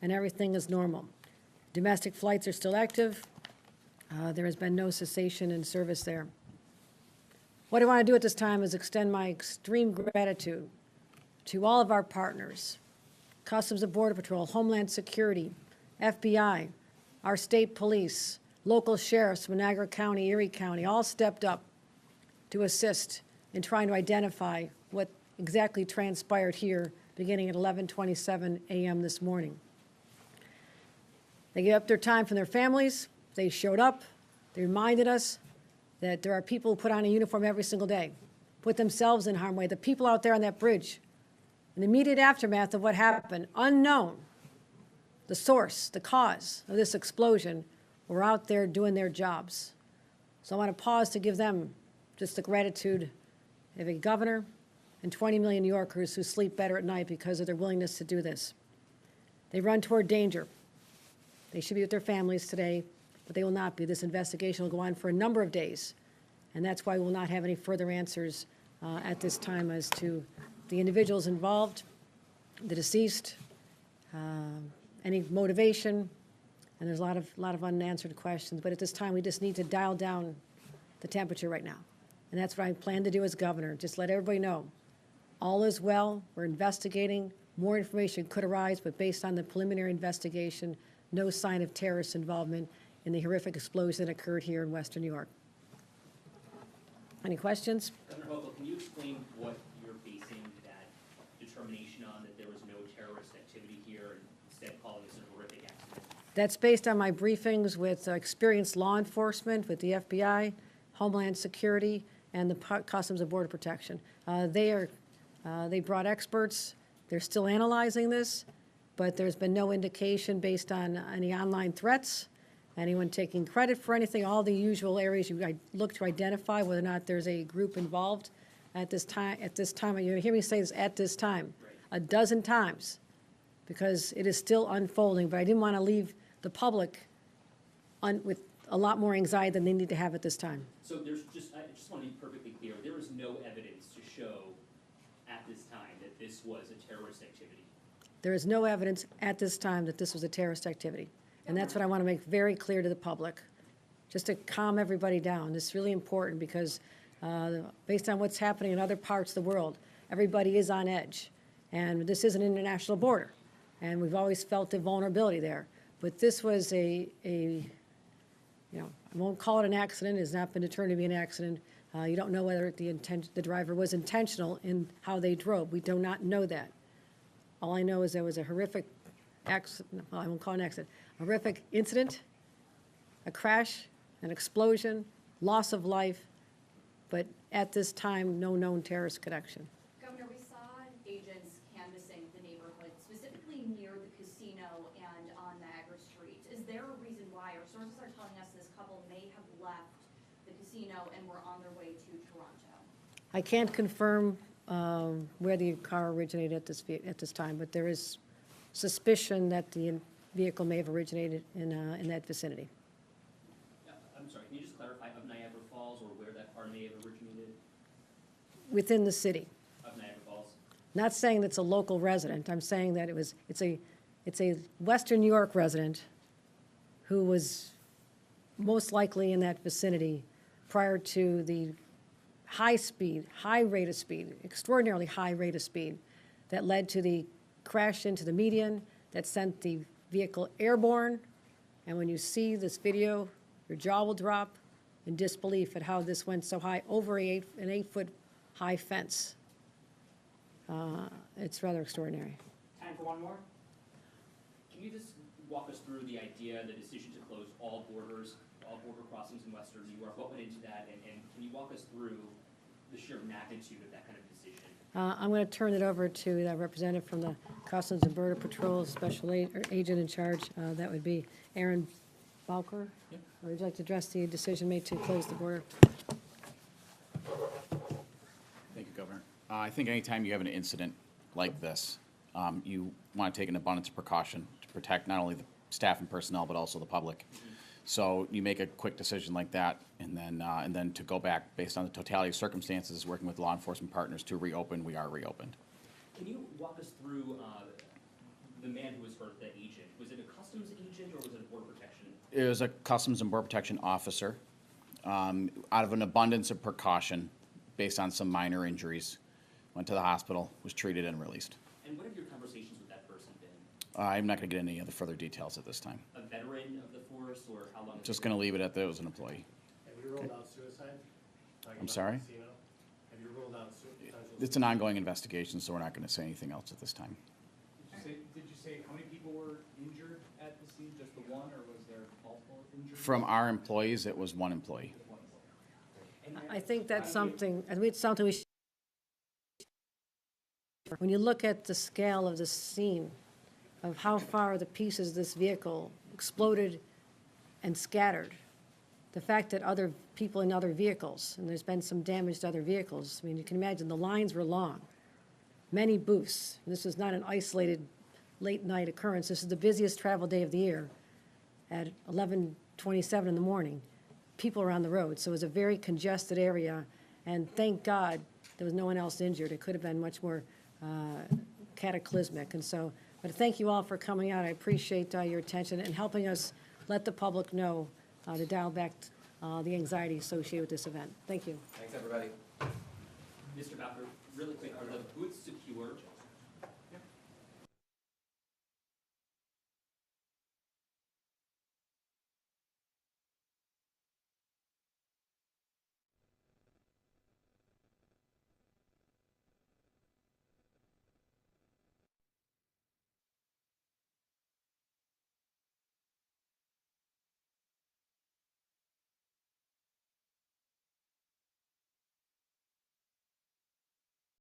and everything is normal. Domestic flights are still active. There has been no cessation in service there. What I want to do at this time is extend my extreme gratitude to all of our partners, Customs and Border Patrol, Homeland Security, FBI, our state police, local sheriffs, Niagara County, Erie County, all stepped up to assist in trying to identify what exactly transpired here beginning at 11:27 a.m. this morning. They gave up their time from their families. They showed up. They reminded us that there are people who put on a uniform every single day, put themselves in harm's way. The people out there on that bridge, in the immediate aftermath of what happened, unknown, the source, the cause of this explosion, were out there doing their jobs. So I want to pause to give them just the gratitude of a governor and 20 million New Yorkers who sleep better at night because of their willingness to do this. They run toward danger. They should be with their families today, but they will not be. This investigation will go on for a number of days, and that's why we will not have any further answers at this time as to the individuals involved, the deceased, any motivation, and there's a lot of unanswered questions. But at this time, we just need to dial down the temperature right now, and that's what I plan to do as governor. Just let everybody know, all is well. We're investigating. More information could arise, but based on the preliminary investigation, no sign of terrorist involvement in the horrific explosion that occurred here in Western New York. Any questions? Governor Hochul, can you explain what you're basing that determination on, that there was no terrorist activity here, and instead calling this a horrific accident? That's based on my briefings with experienced law enforcement, with the FBI, Homeland Security, and the Customs and Border Protection. They brought experts. They're still analyzing this, but there's been no indication based on any online threats, anyone taking credit for anything, all the usual areas you look to identify whether or not there's a group involved at this time. You hear me say this at this time, a dozen times, because it is still unfolding, but I didn't want to leave the public with a lot more anxiety than they need to have at this time. So I just want to be perfectly clear, there is no evidence to show at this time that this was a terrorist activity? There is no evidence at this time that this was a terrorist activity. And that's what I want to make very clear to the public, just to calm everybody down. This is really important because based on what's happening in other parts of the world, everybody is on edge. And this is an international border. And we've always felt the vulnerability there. But this was I won't call it an accident. It has not been determined to be an accident. You don't know whether the driver was intentional in how they drove. We do not know that. All I know is there was a horrific accident. Well, I won't call it an accident. A horrific incident, a crash, an explosion, loss of life, but at this time, no known terrorist connection. Governor, we saw agents canvassing the neighborhood, specifically near the casino and on Niagara Street. Is there a reason why? Our sources are telling us this couple may have left the casino and were on their way to Toronto. I can't confirm where the car originated at this time, but there is suspicion that the vehicle may have originated in that vicinity. I'm sorry, can you just clarify, of Niagara Falls, or where that car may have originated? Within the city. Of Niagara Falls? Not saying that's a local resident. I'm saying that it's a Western New York resident who was most likely in that vicinity prior to the high rate of speed, extraordinarily high rate of speed that led to the crash into the median that sent the vehicle airborne. And when you see this video, your jaw will drop in disbelief at how this went so high over an 8-foot high fence. It's rather extraordinary. Time for one more. Can you just walk us through the idea, the decision to close all border crossings in Western New York? What went into that, and can you walk us through the sheer magnitude of that kind of decision? I'm going to turn it over to the representative from the Customs and Border Patrol, Special Agent in charge. That would be Aaron Bowker. Yep. Would you like to address the decision made to close the border? Thank you, Governor. I think anytime you have an incident like this, you want to take an abundance of precaution to protect not only the staff and personnel, but also the public. Mm-hmm. So you make a quick decision like that, and then to go back based on the totality of circumstances, working with law enforcement partners to reopen, we are reopened. Can you walk us through the man who was hurt, the agent, was it a customs agent or was it a border protection? It was a Customs and Border Protection officer. Out of an abundance of precaution, based on some minor injuries, went to the hospital, was treated and released. And what have your conversations with that person been? I'm not gonna get into any other further details at this time. A veteran of the force, or how long? Just gonna leave it at that it was an employee. Have you ruled out suicide? Talking I'm about sorry? the casino. Have you ruled out potential? It's an ongoing investigation, so we're not gonna say anything else at this time. Did you say how many people were injured at the scene, just the one, or was there multiple injuries? From our employees, it was one employee. Just one employee. I think that's something, I mean, it's something we should, when you look at the scale of the scene, of how far the pieces of this vehicle exploded and scattered, the fact that other people in other vehicles, and there's been some damage to other vehicles, I mean, you can imagine, the lines were long, many booths. This is not an isolated late-night occurrence. This is the busiest travel day of the year at 11:27 in the morning. People are on the road, so it was a very congested area, and thank God there was no one else injured. It could have been much more cataclysmic, and so, but thank you all for coming out. I appreciate your attention and helping us let the public know to dial back the anxiety associated with this event. Thank you. Thanks, everybody. Mr. Bowker, really quick, are the booths secure?